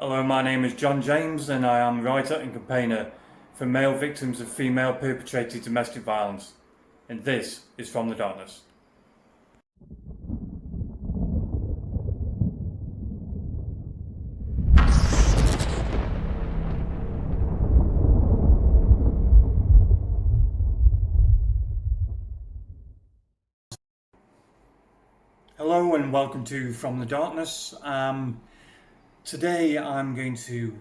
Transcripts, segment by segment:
Hello, my name is John James and I am writer and campaigner for male victims of female perpetrated domestic violence. And this is From the Darkness. Hello and welcome to From the Darkness. Today I'm going to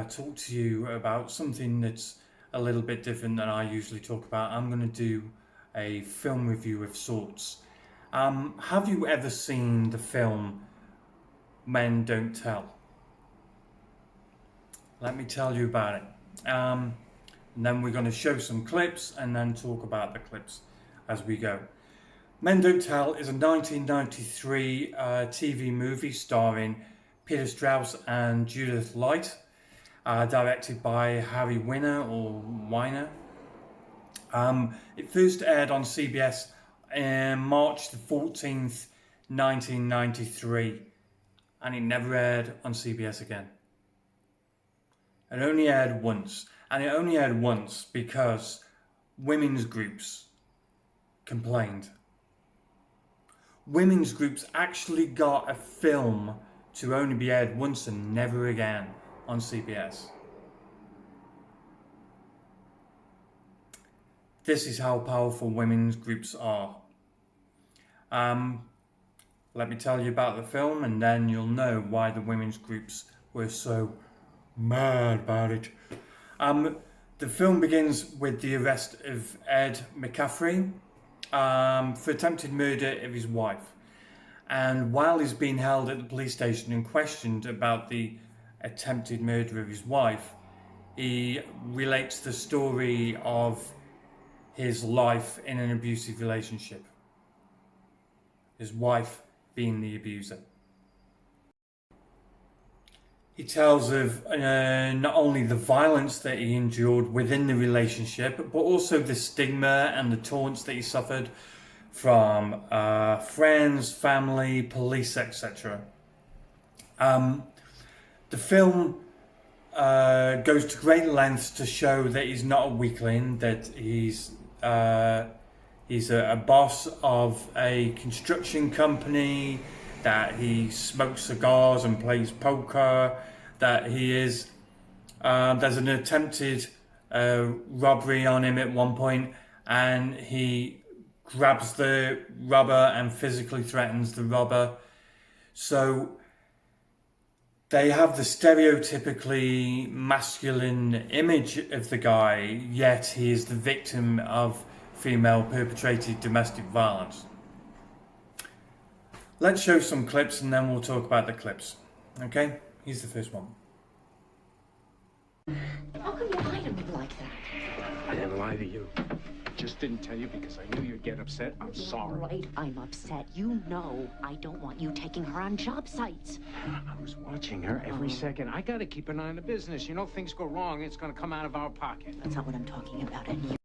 talk to you about something that's a little bit different than I usually talk about. I'm going to do a film review of sorts. Have you ever seen the film Men Don't Tell? Let me tell you about it. And then we're going to show some clips and then talk about the clips as we go. Men Don't Tell is a 1993 TV movie starring Peter Strauss and Judith Light, directed by Harry Winner or Weiner. It first aired on CBS on March the 14th, 1993, and it never aired on CBS again. It only aired once, and it only aired once because women's groups complained. Women's groups actually got a film to only be aired once and never again on CBS. This is how powerful women's groups are. Let me tell you about the film and then you'll know why the women's groups were so mad about it. The film begins with the arrest of Ed McCaffrey for attempted murder of his wife. And while he's being held at the police station and questioned about the attempted murder of his wife, he relates the story of his life in an abusive relationship. His wife being the abuser. He tells of not only the violence that he endured within the relationship, but also the stigma and the taunts that he suffered from friends, family, police, etc. The film goes to great lengths to show that he's not a weakling, that he's a boss of a construction company, that he smokes cigars and plays poker, that he is there's an attempted robbery on him at one point and he grabs the robber and physically threatens the robber. So they have the stereotypically masculine image of the guy, yet he is the victim of female perpetrated domestic violence. Let's show some clips and then we'll talk about the clips. Okay, here's the first one. How come you lied to me like that? I didn't lie to you. Just didn't tell you because I knew you'd get upset. I'm sorry. Right, I'm upset. You know I don't want you taking her on job sites. I was watching her every second. I gotta keep an eye on the business. You know, if things go wrong, it's gonna come out of our pocket. That's not what I'm talking about. And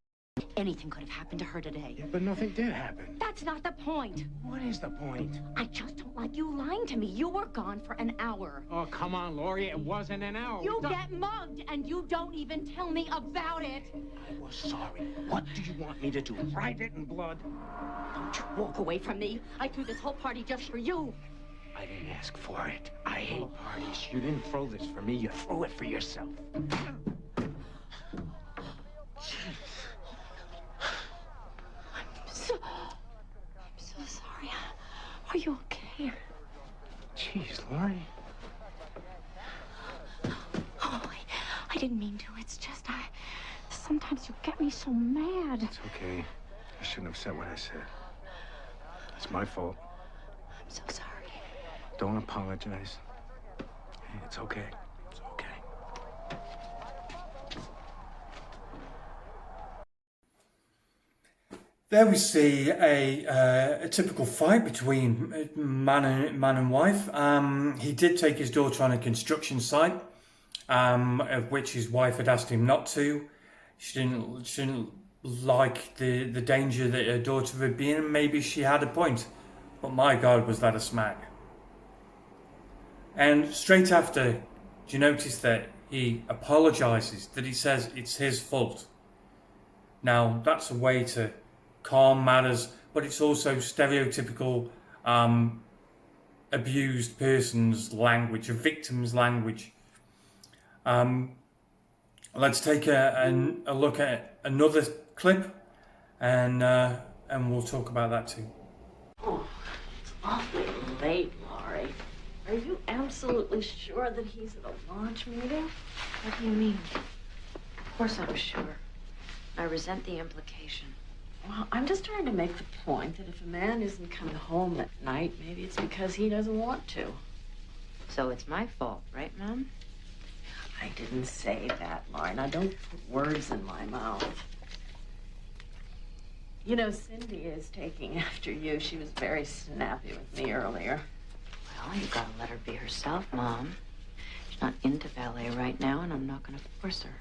anything could have happened to her today. Yeah, but nothing did happen. That's not the point. What is the point? I just don't like you lying to me. You were gone for an hour. Oh, come on, Lori. It wasn't an hour. You get mugged, and you don't even tell me about it. I was sorry. What do you want me to do? Write it in blood? Don't you walk away from me. I threw this whole party just for you. I didn't ask for it. I hate parties. You didn't throw this for me. You threw it for yourself. I'm so sorry. Are you okay? Jeez, Lori. Oh, I didn't mean to. It's just sometimes you get me so mad. It's okay. I shouldn't have said what I said. It's my fault. I'm so sorry. Don't apologize. Hey, it's okay. It's okay. There we see a typical fight between man and wife. He did take his daughter on a construction site, of which his wife had asked him not to. She didn't like the danger that her daughter would be in, and maybe she had a point. But my God, was that a smack. And straight after do you notice that he apologises, that he says it's his fault? Now, that's a way to calm matters, but it's also stereotypical abused person's language, a victim's language. Let's take a look at another clip, and we'll talk about that too. Oh, it's awfully late, Laurie. Are you absolutely sure that he's at a launch meeting? What do you mean? Of course I was sure. I resent the implication. Well, I'm just trying to make the point that if a man isn't coming home at night, maybe it's because he doesn't want to. So it's my fault, right, Mom? I didn't say that, Laurie. Now, don't put words in my mouth. You know, Cindy is taking after you. She was very snappy with me earlier. Well, you gotta let her be herself, Mom. She's not into ballet right now, and I'm not gonna force her.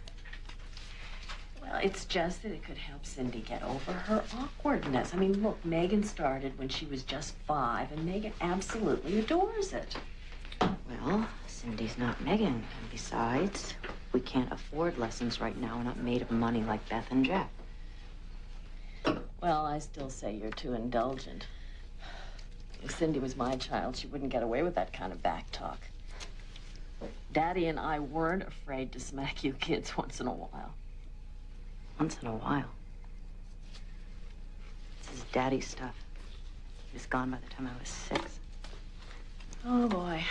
Well, it's just that it could help Cindy get over her awkwardness. I mean, look, Megan started when she was just 5, and Megan absolutely adores it. Well, Cindy's not Megan. And besides, we can't afford lessons right now. We're not made of money like Beth and Jack. Well, I still say you're too indulgent. If Cindy was my child, she wouldn't get away with that kind of back talk. Daddy and I weren't afraid to smack you kids once in a while. Once in a while. This is Daddy's stuff. He was gone by the time I was 6. Oh, boy.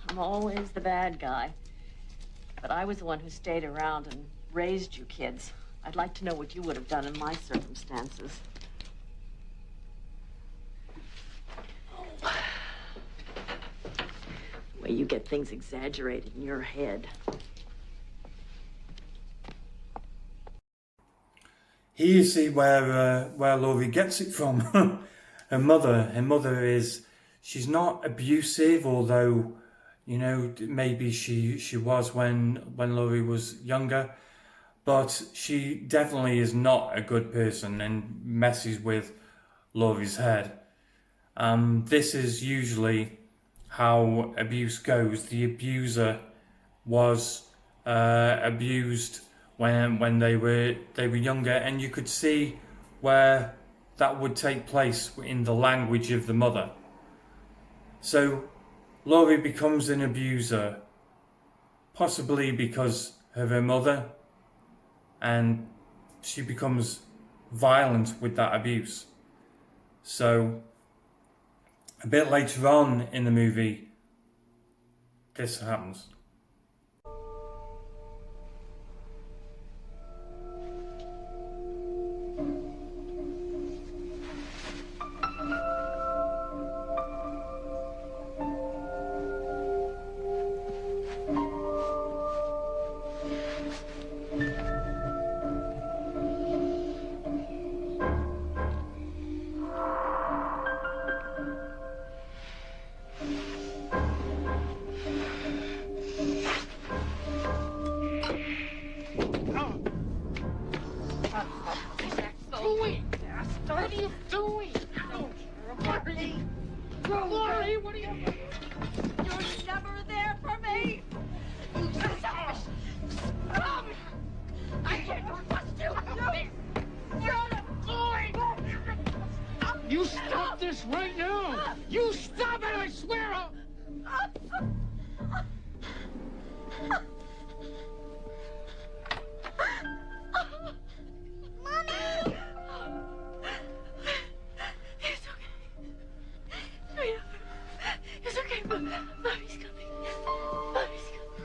I'm always the bad guy. But I was the one who stayed around and raised you kids. I'd like to know what you would have done in my circumstances. The way you get things exaggerated in your head. Here you see where Laurie gets it from. Her mother is, she's not abusive, although, you know, maybe she was when Laurie was younger, but she definitely is not a good person and messes with Laurie's head. This is usually how abuse goes. The abuser was abused when they were younger, and you could see where that would take place in the language of the mother. So Laurie becomes an abuser, possibly because of her mother, and she becomes violent with that abuse. So a bit later on in the movie, this happens. What are you doing? Laurie, what are you... You're never there for me! You selfish scum! I can't trust you! You stop this right now! You stop it, I swear I'll... Mommy! It's okay, but Mommy's coming. Mommy's coming.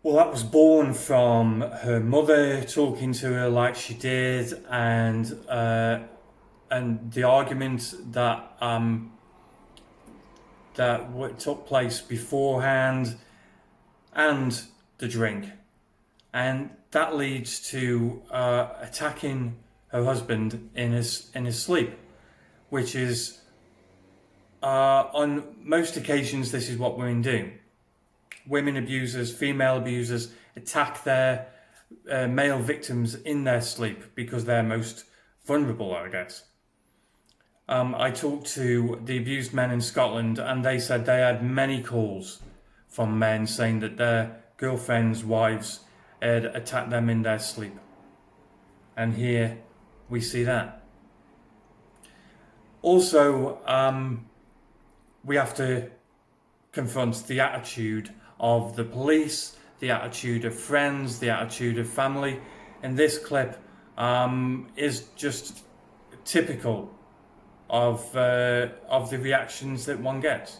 Well, that was born from her mother talking to her like she did, and the argument that took place beforehand, and the drink, and that leads to attacking her husband in his sleep, which is on most occasions this is what women do. Women abusers, female abusers attack their male victims in their sleep because they're most vulnerable, I guess. I talked to the abused men in Scotland, and they said they had many calls from men saying that their girlfriends, wives had attacked them in their sleep. And here we see that. Also, we have to confront the attitude of the police, the attitude of friends, the attitude of family. And this clip is just typical of the reactions that one gets.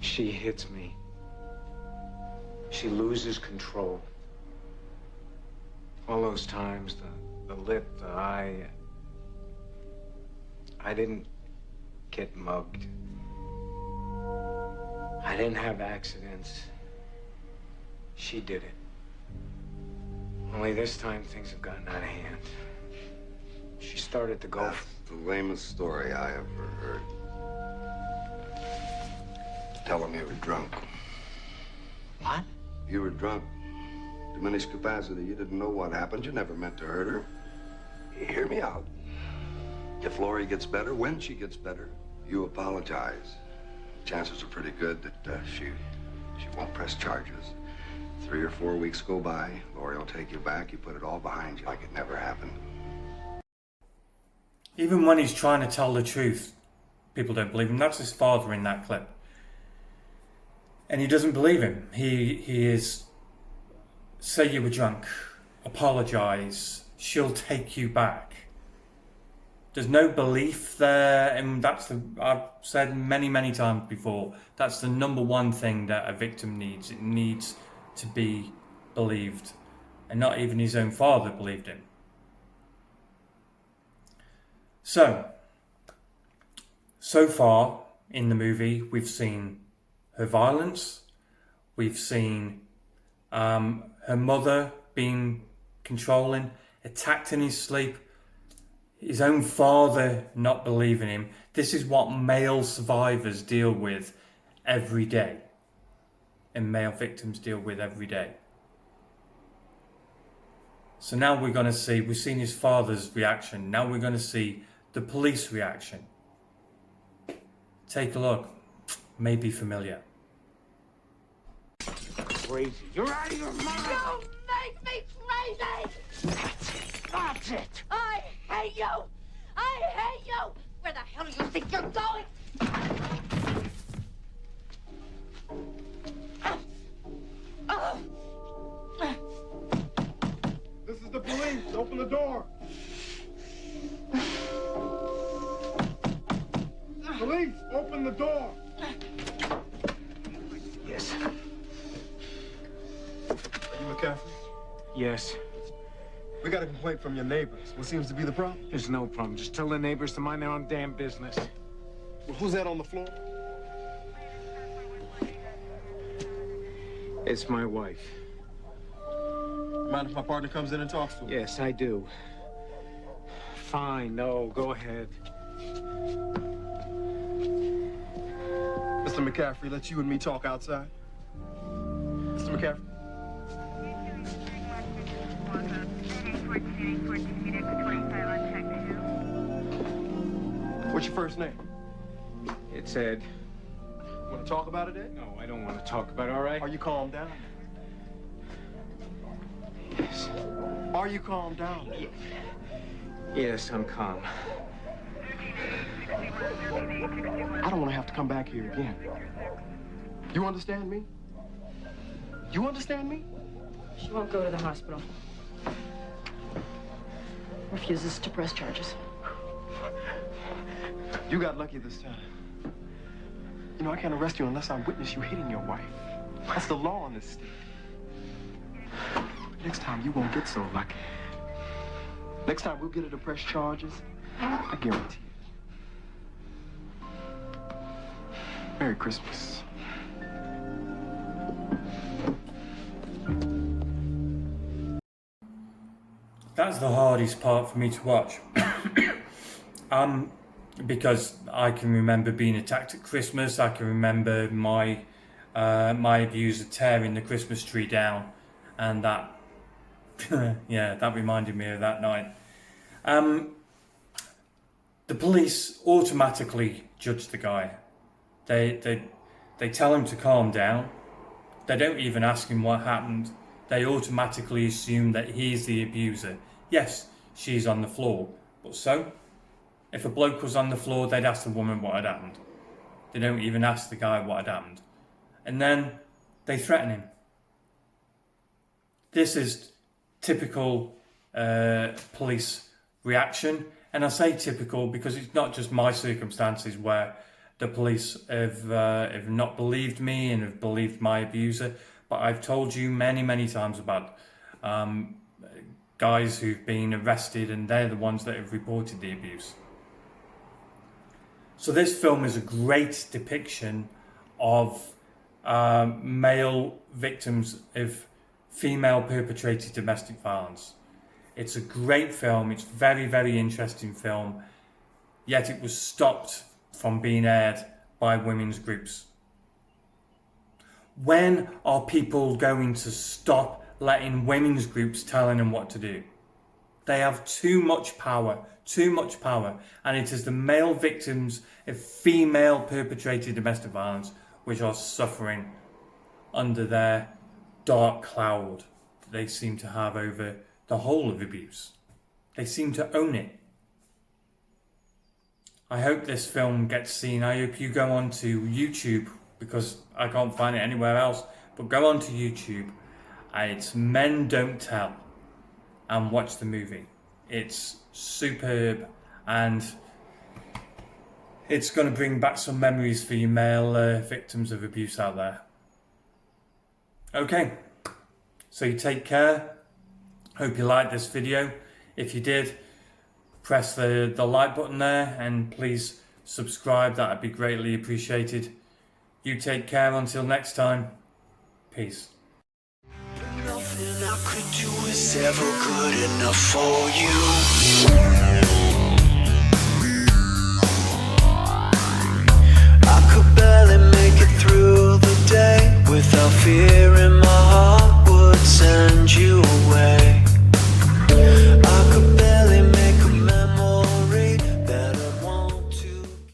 She hits me. She loses control. All those times, the lip, the eye. I didn't get mugged. I didn't have accidents. She did it. Only this time things have gotten out of hand. She started to go. That's the lamest story I ever heard. Tell him you were drunk. What? You were drunk. Diminished capacity. You didn't know what happened. You never meant to hurt her. Hear me out. If Lori gets better, when she gets better, you apologize. Chances are pretty good that she won't press charges. 3 or 4 weeks go by, Lori will take you back. You put it all behind you like it never happened. Even when he's trying to tell the truth, people don't believe him. That's his father in that clip. And he doesn't believe him. He is, say you were drunk, apologise, she'll take you back. There's no belief there, and I've said many times before, that's the number one thing that a victim needs. It needs to be believed. And not even his own father believed him. So far in the movie, we've seen her violence, we've seen her mother being controlling, attacked in his sleep, his own father not believing him. This is what male survivors deal with every day, and male victims deal with every day. So now we're going to see, we've seen his father's reaction, now we're going to see the police reaction. Take a look, may be familiar. Crazy. You're out of your mind. You make me crazy! That's it. I hate you! I hate you! Where the hell do you think you're going? This is the police. Open the door. Police, open the door. Yes. Are you McCaffrey? Yes. We got a complaint from your neighbors. What seems to be the problem? There's no problem. Just tell the neighbors to mind their own damn business. Well, who's that on the floor? It's my wife. Mind if my partner comes in and talks to him? Yes, I do. Fine. No, go ahead. Mr. McCaffrey, let you and me talk outside. Mr. McCaffrey? What's your first name? It's Ed. Want to talk about it, Ed? No, I don't want to talk about it, all right? Are you calmed down? Yes. Are you calmed down? Yes, I'm calm. I don't want to have to come back here again. You understand me? You understand me? She won't go to the hospital. Refuses to press charges. You got lucky this time. You know, I can't arrest you unless I witness you hitting your wife. That's the law in this state. Next time, you won't get so lucky. Next time, we'll get her to press charges. I guarantee it. Merry Christmas. That's the hardest part for me to watch. Because I can remember being attacked at Christmas. I can remember my abuser tearing the Christmas tree down and that, yeah, that reminded me of that night. The police automatically judge the guy. They tell him to calm down. They don't even ask him what happened. They automatically assume that he's the abuser. Yes, she's on the floor, but so? If a bloke was on the floor, they'd ask the woman what had happened. They don't even ask the guy what had happened. And then they threaten him. This is typical police reaction. And I say typical because it's not just my circumstances where the police have not believed me and have believed my abuser. But I've told you many, many times about guys who've been arrested, and they're the ones that have reported the abuse. So this film is a great depiction of male victims of female perpetrated domestic violence. It's a great film. It's very, very interesting film. Yet it was stopped from being aired by women's groups. When are people going to stop letting women's groups telling them what to do? They have too much power, and it is the male victims of female perpetrated domestic violence which are suffering under their dark cloud that they seem to have over the whole of abuse. They seem to own it. I hope this film gets seen. I hope you go onto YouTube, because I can't find it anywhere else, but go onto YouTube. It's Men Don't Tell, and watch the movie. It's superb, and it's going to bring back some memories for you male victims of abuse out there. Okay, so you take care. Hope you liked this video. If you did, press the like button there, and please subscribe. That would be greatly appreciated. You take care until next time. Peace. Nothing I could do is ever good enough for you.